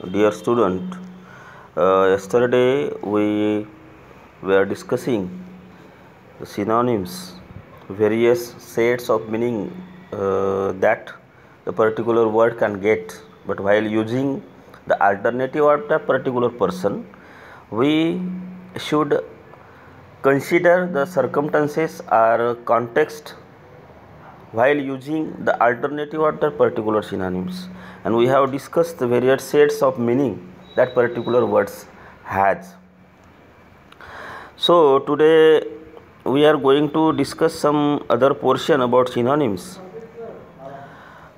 Dear student, yesterday we were discussing the synonyms, various sets of meaning that the particular word can get, but while using the alternative of that particular person, we should consider the circumstances or context while using the alternative or the particular synonyms, and we have discussed the various sets of meaning that particular words has. So today we are going to discuss some other portion about synonyms.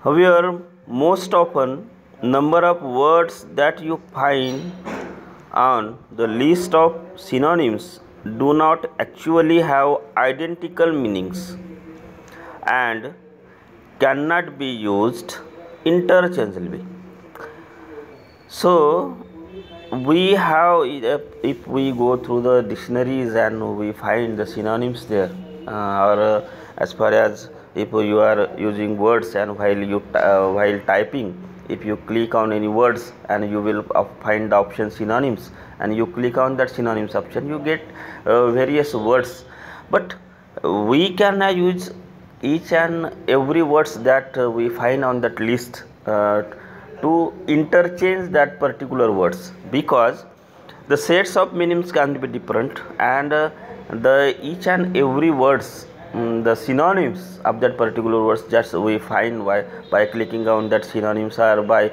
However, most often number of words that you find on the list of synonyms do not actually have identical meanings and cannot be used interchangeably. So we have, if we go through the dictionaries and we find the synonyms there, or as far as if you are using words and while typing, if you click on any words and you will find the option synonyms, and you click on that synonyms option, you get various words, but we can use each and every words that we find on that list to interchange that particular words, because the sets of meanings can be different, and the each and every words, the synonyms of that particular words just we find by clicking on that synonyms, or by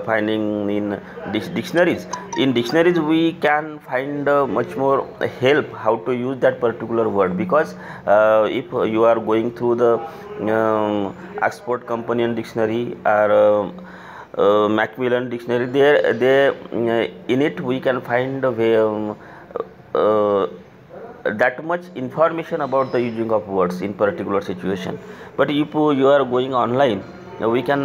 finding in dictionaries. In dictionaries we can find much more help how to use that particular word, because if you are going through the Oxford Companion Dictionary or Macmillan Dictionary, in it we can find a way, that much information about the using of words in particular situation. But if you are going online, we are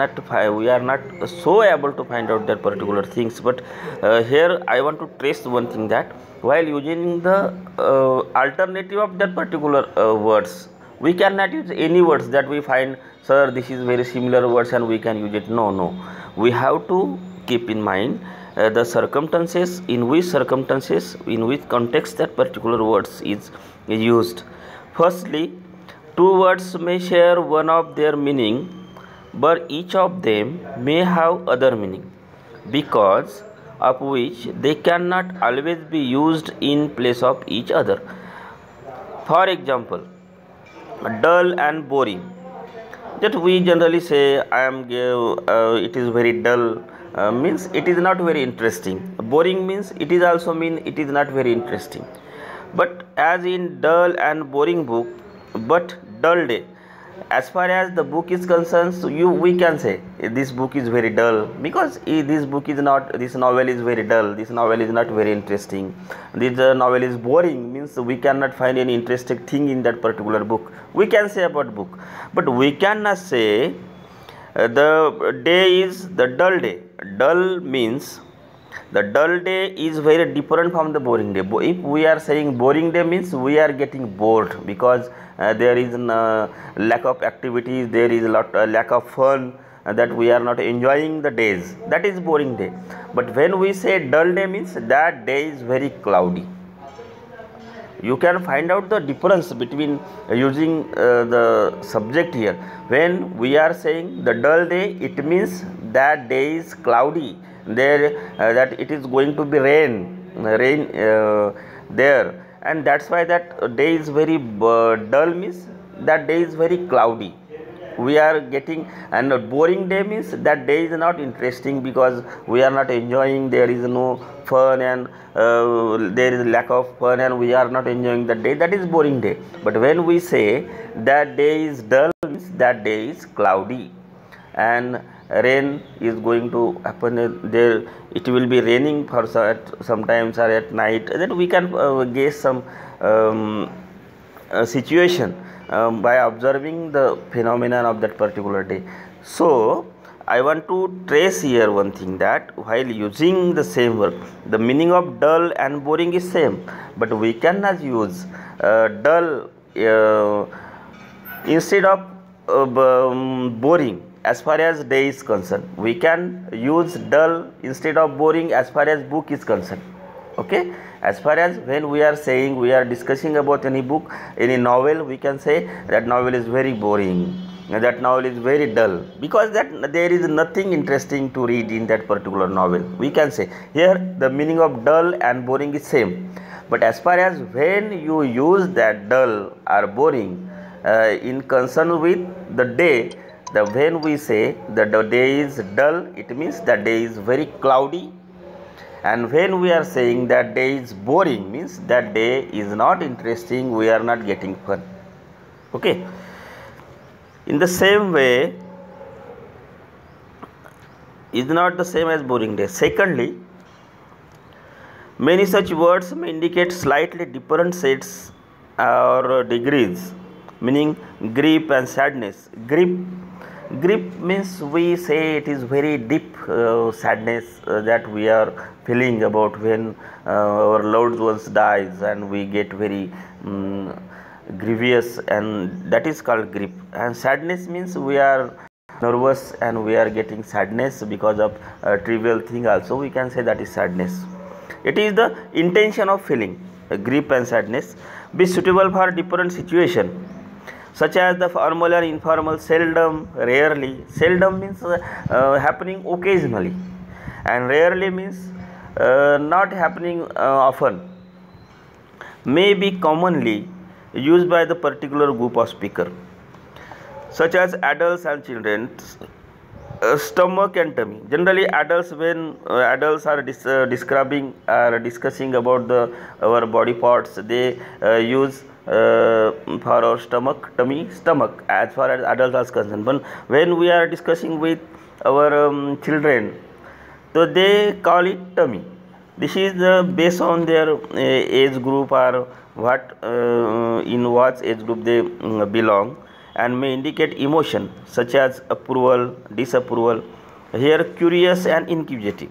not so able to find out that particular things. But here I want to trace one thing, that while using the alternative of that particular words, we cannot use any words that we find, sir, this is very similar words and we can use it. No, we have to keep in mind the circumstances, in which context that particular words is used. Firstly, two words may share one of their meaning, but each of them may have other meaning, because of which they cannot always be used in place of each other. For example, dull and boring, that we generally say it is very dull, means it is not very interesting. Boring means it is also mean it is not very interesting. But as in dull and boring book, but dull day, as far as the book is concerned, so we can say this book is very dull, because this novel is very dull, this novel is not very interesting. This novel is boring, means we cannot find any interesting thing in that particular book, we can say about book. But we cannot say the day is the dull day. Dull means the dull day is very different from the boring day. If we are saying boring day, means we are getting bored, because there is lack of activities, there is lack of fun, that we are not enjoying the days, that is boring day. But when we say dull day, means that day is very cloudy. You can find out the difference between using the subject here. When we are saying the dull day, it means that day is cloudy, that it is going to be rain there, and that's why that day is very dull, means that day is very cloudy we are getting. And boring day means that day is not interesting, because we are not enjoying, there is no fun, and there is lack of fun, and we are not enjoying the day, that is boring day. But when we say that day is dull, means that day is cloudy, and rain is going to happen there, it will be raining for sometimes, or at night, then we can guess some situation by observing the phenomenon of that particular day. So I want to trace here one thing, that while using the same word, the meaning of dull and boring is same, but we cannot use dull instead of boring. as far as day is concerned. We can use dull instead of boring as far as book is concerned. Okay, as far as when we are saying, we are discussing about any book, any novel, we can say that novel is very boring, that novel is very dull, because that there is nothing interesting to read in that particular novel. We can say here the meaning of dull and boring is same. But as far as when you use that dull or boring in concern with the day, when we say that the day is dull, it means that day is very cloudy. And when we are saying that day is boring, means that day is not interesting, we are not getting fun. Okay. In the same way, is not the same as boring day. Secondly, many such words may indicate slightly different states or degrees, meaning grief and sadness. Grief means we say it is very deep sadness that we are feeling about when our loved ones dies, and we get very grievous, and that is called grief. And sadness means we are nervous and we are getting sadness because of a trivial thing also, we can say that is sadness. It is the intention of feeling, grief and sadness, be suitable for different situation, such as the formal and informal, seldom, rarely. Seldom means happening occasionally, and rarely means not happening often. May be commonly used by the particular group of speaker, such as adults and children. Stomach and tummy. Generally, adults, when adults are describing or discussing about our body parts, they use for our stomach, tummy, stomach, as far as adults are concerned. But when we are discussing with our children, so they call it tummy. This is based on their age group, or what in what age group they belong, and may indicate emotion such as approval, disapproval. Here, curious and inquisitive.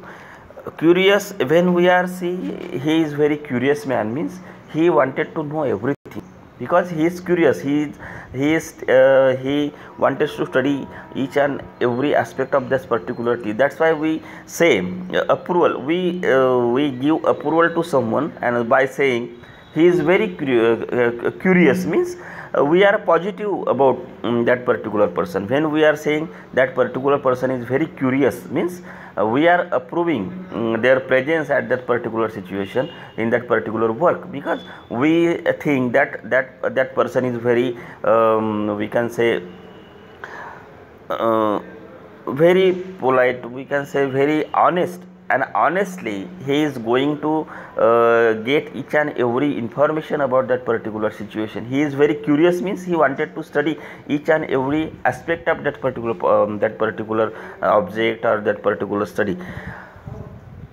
Curious, when we are seeing, he is very curious man, means he wanted to know everything, because he is curious. He wanted to study each and every aspect of this particular thing. That's why we say approval. We give approval to someone, and by saying he is very curious, means we are positive about that particular person. When we are saying that particular person is very curious, means we are approving their presence at that particular situation, in that particular work, because we think that person is very we can say very polite, we can say very honest, and honestly he is going to get each and every information about that particular situation. He is very curious, means he wanted to study each and every aspect of that particular object or that particular study.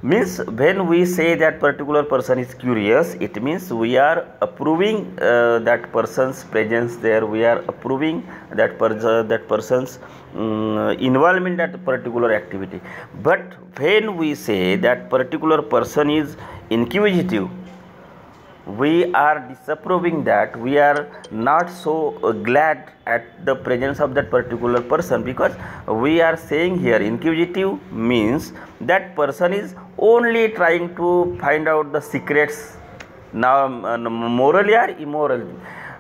Means when we say that particular person is curious, it means we are approving that person's presence there, we are approving that person's involvement in that particular activity. But when we say that particular person is inquisitive, we are disapproving that, we are not so glad at the presence of that particular person, because we are saying here inquisitive means that person is only trying to find out the secrets, now morally or immorally.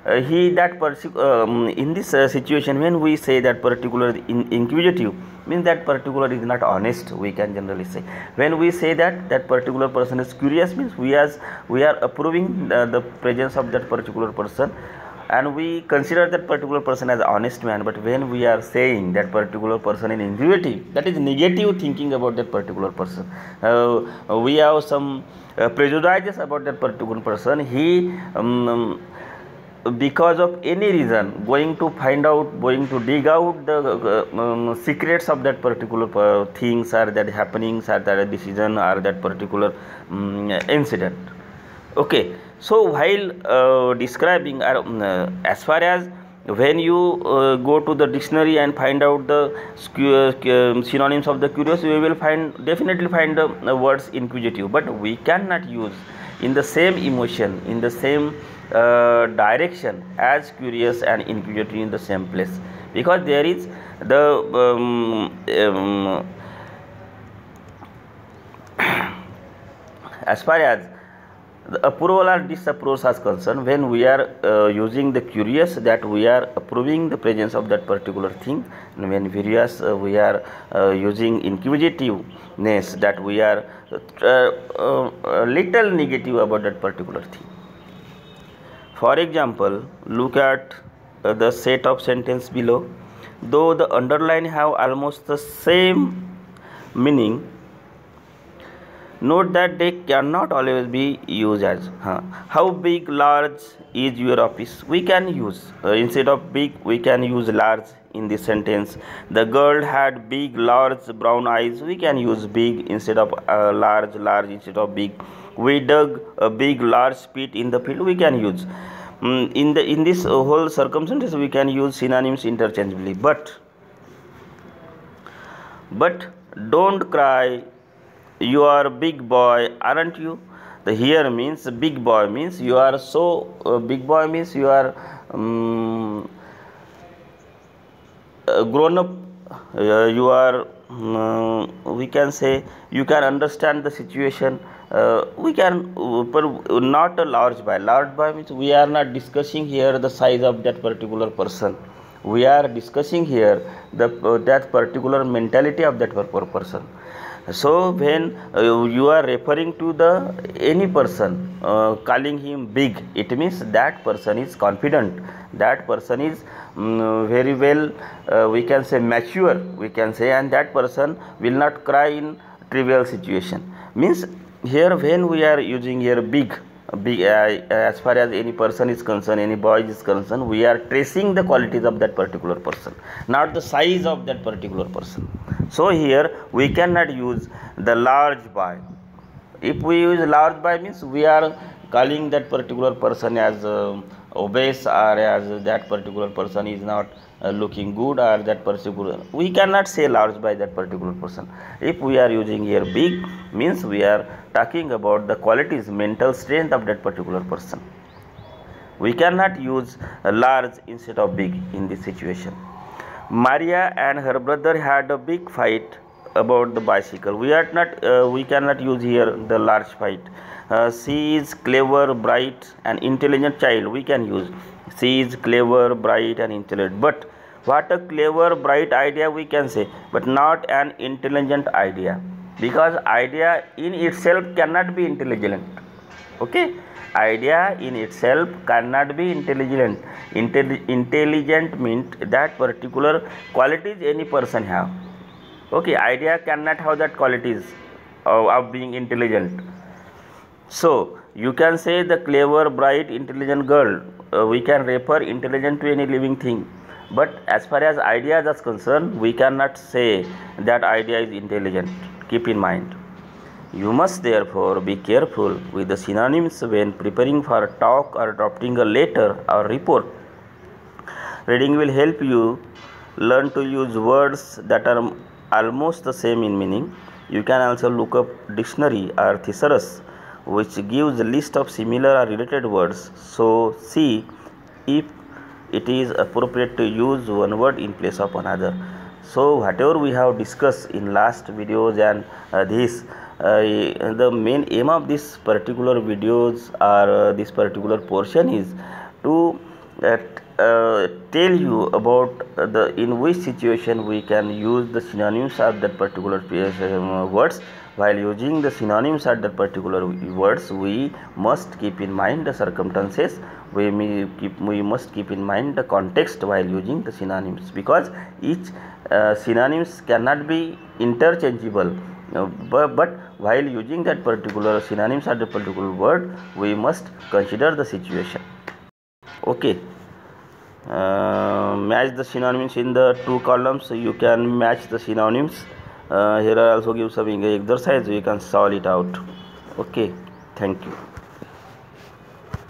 In this situation, when we say that particular inquisitive, means that particular is not honest, we can generally say. When we say that particular person is curious, means we are approving the presence of that particular person, and we consider that particular person as honest man. But when we are saying that particular person is inquisitive, that is negative thinking about that particular person. We have some prejudices about that particular person. He because of any reason going to find out, going to dig out the secrets of that particular things, or that happenings, or that decision, or that particular incident. Okay, so while describing as far as when you go to the dictionary and find out the synonyms of the curious, we will definitely find the words inquisitive, but we cannot use in the same emotion, in the same direction as curious and inquisitive in the same place, because there is the as far as the approval or disapproval is concerned, when we are using the curious, that we are approving the presence of that particular thing, and when various we are using inquisitiveness, that we are little negative about that particular thing. For example, look at the set of sentence below. Though the underline have almost the same meaning, note that they cannot always be used as how big, large is your office. We can use instead of big, we can use large in this sentence. The girl had big, large brown eyes. We can use big instead of large, large instead of big. We dug a big, large pit in the field. We can use in this whole circumstances we can use synonyms interchangeably. But don't cry, you are a big boy, aren't you? The here means big boy means you are so big boy means you are grown up, you are we can say you can understand the situation. We can not a large boy. Large boy means we are not discussing here the size of that particular person. We are discussing here the that particular mentality of that person. So when you are referring to the any person, calling him big, it means that person is confident, that person is very well, we can say mature, we can say, and that person will not cry in trivial situation. Means here when we are using here big, as far as any person is concerned, any boy is concerned, we are tracing the qualities of that particular person, not the size of that particular person. So here we cannot use the large boy. If we use large boy means we are calling that particular person as obese, or as that particular person is not looking good, or that particular, we cannot say large by that particular person. If we are using here big means we are talking about the qualities, mental strength of that particular person. We cannot use large instead of big in this situation. Maria and her brother had a big fight about the bicycle. We cannot use here the large fight. She is clever, bright and intelligent child. We can use she is clever, bright and intelligent. But what a clever, bright idea we can say, but not an intelligent idea, because idea in itself cannot be intelligent. Okay, idea in itself cannot be intelligent. Intelligent means that particular qualities any person have. Okay, idea cannot have that qualities of being intelligent. So you can say the clever, bright, intelligent girl. We can refer intelligent to any living thing. But as far as ideas are concerned, we cannot say that idea is intelligent. Keep in mind. You must therefore be careful with the synonyms when preparing for a talk or drafting a letter or report. Reading will help you learn to use words that are almost the same in meaning. You can also look up dictionary or thesaurus, which gives a list of similar or related words. So see if it is appropriate to use one word in place of another. So whatever we have discussed in last videos and the main aim of this particular videos or this particular portion is to tell you about the in which situation we can use the synonyms of that particular words. While using the synonyms of that particular words, we must keep in mind the circumstances. We must keep in mind the context while using the synonyms, because each synonyms cannot be interchangeable. But while using that particular synonyms of the particular word, we must consider the situation. Okay. Match the synonyms in the two columns. You can match the synonyms. Here I also give some exercise. You can solve it out. Okay, thank you.